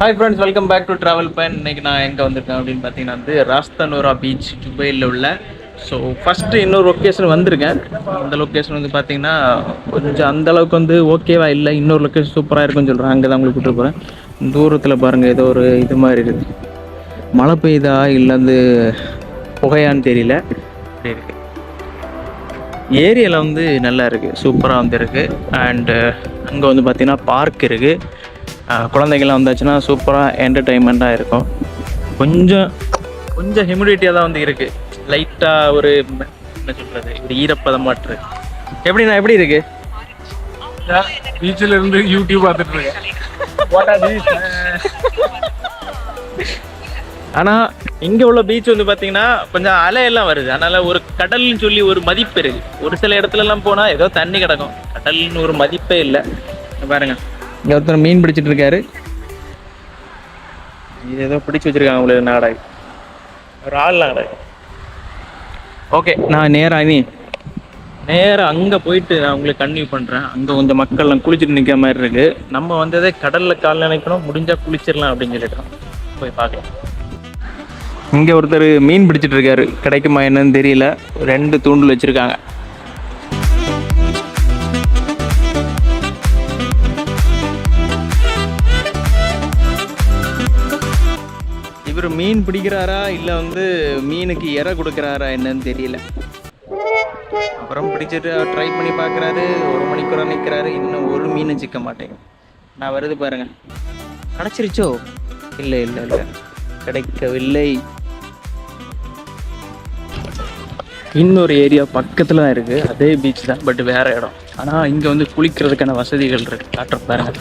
Hi friends, welcome back to travel fan. இன்றைக்கி நான் எங்கே வந்திருக்கேன் அப்படின்னு பார்த்தீங்கன்னா ராஸ்தானூரா பீச் துபாயில் உள்ள. ஸோ ஃபஸ்ட்டு இன்னொரு லொக்கேஷன் வந்திருக்கேன். அந்த லொக்கேஷன் வந்து பார்த்தீங்கன்னா கொஞ்சம் அந்தளவுக்கு ஓகேவா இல்லை. இன்னொரு லொக்கேஷன் சூப்பராக இருக்குன்னு சொல்கிறேன். அங்கே தான் உங்களுக்கு கூப்பிட்டு போகிறேன். தூரத்தில் பாருங்கள், ஏதோ ஒரு இது மாதிரி இருக்குது. மழை பெய்யுதா இல்லை புகையான்னு தெரியல. அப்படி இருக்குது. ஏரியாவில் நல்லா இருக்குது, சூப்பராக இருக்குது. அண்டு அங்கே பார்த்தீங்கன்னா பார்க் இருக்குது. குழந்தைங்கள்லாம் வந்தாச்சுன்னா சூப்பராக என்டர்டெயின்மெண்ட்டாக இருக்கும். கொஞ்சம் ஹியூமிடிட்டியாக தான் இருக்குது. லைட்டாக ஒரு என்ன சொல்கிறது, இப்படி ஈரப்பதம் மாற்று. எப்படி இருக்குது? பீச்சில் இருந்து யூடியூப் பார்த்துட்டு இருக்கேன். ஆனால் இங்கே உள்ள பீச் பார்த்தீங்கன்னா கொஞ்சம் அலையெல்லாம் வருது. அதனால் ஒரு கடல்னு சொல்லி ஒரு மதிப்பு இருக்குது. ஒரு சில இடத்துலலாம் போனால் ஏதோ தண்ணி கிடக்கும், கடல்னு ஒரு மதிப்பே இல்லை. பாருங்கள், இங்கே ஒருத்தர் மீன் பிடிச்சிட்டு இருக்காரு. இது ஏதோ பிடிச்சி வச்சிருக்காங்க உங்களுக்கு நாடாய், ஒரு ஆள் நாடாய். ஓகே, நான் நேராக அங்கே போயிட்டு நான் உங்களுக்கு கன்டினியூ பண்ணுறேன். அங்கே கொஞ்சம் மக்கள்லாம் குளிச்சுட்டு நிற்கிற மாதிரி இருக்குது. நம்ம வந்ததே கடலில் கால் நினைக்கணும், முடிஞ்சால் குளிச்சிடலாம் அப்படின்னு சொல்லிட்டோம். போய் பார்க்கலாம். இங்கே ஒருத்தர் மீன் பிடிச்சிட்டு இருக்காரு. கிடைக்குமா என்னன்னு தெரியல. 2 தூண்டில் வச்சுருக்காங்க. இவர் மீன் பிடிக்கிறாரா இல்லை மீனுக்கு இறை கொடுக்குறாரா என்னன்னு தெரியல. அப்புறம் பிடிச்சிட்டு ட்ரை பண்ணி பார்க்குறாரு. 1 மணிக்கூட நிற்கிறாரு. இன்னும் ஒரு மீன் சிக்க மாட்டேங்க. நான் வருது பாருங்க. கிடச்சிருச்சோ? இல்லை, கிடைக்கவில்லை. இன்னொரு ஏரியா பக்கத்தில் தான் இருக்குது. அதே பீச் தான், பட் வேறு இடம். ஆனால் இங்கே குளிக்கிறதுக்கான வசதிகள் இருக்குது. காட்டுற பாருங்க.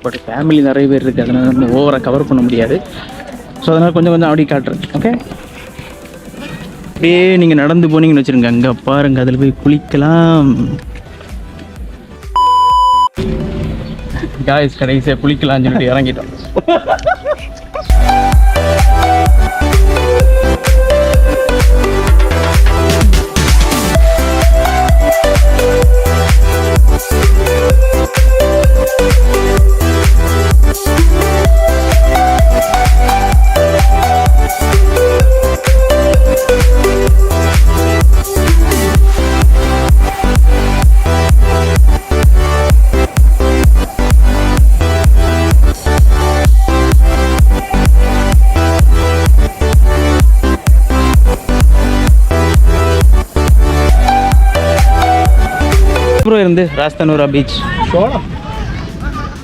பட் ஃபேமிலி நிறைய பேர் இருக்குது. அதனால் நம்ம ஓவராக கவர் பண்ண முடியாது. ஸோ அதனால் கொஞ்சம் அப்படி காட்டுறேன். ஓகே, அப்படியே நீங்கள் நடந்து போனீங்கன்னு வச்சுருங்க. அங்கே பாருங்கள், அதில் போய் குளிக்கலாம். காய்ஸ், கடைசியாக குளிக்கலாம்னு சொல்லிட்டு இறங்கிட்டோம். இருந்து ராஸ்தானூரா பீச்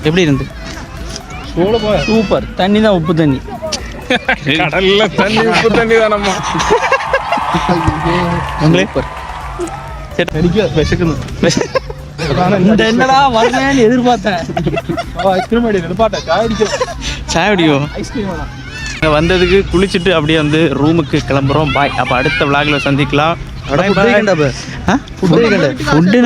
எப்படி இருந்து? சூப்பர். தண்ணி தான், உப்பு தண்ணி. கடல்ல தண்ணி உப்பு தண்ணி தானம்மா. என்னடா வரலன்னு எதிர்பார்த்தேன். வந்ததுக்கு குளிச்சுட்டு அப்படியே ரூமுக்கு கிளம்புறோம். பாய். அப்போ அடுத்த விளாக்ல சந்திக்கலாம். ஃபுட்டு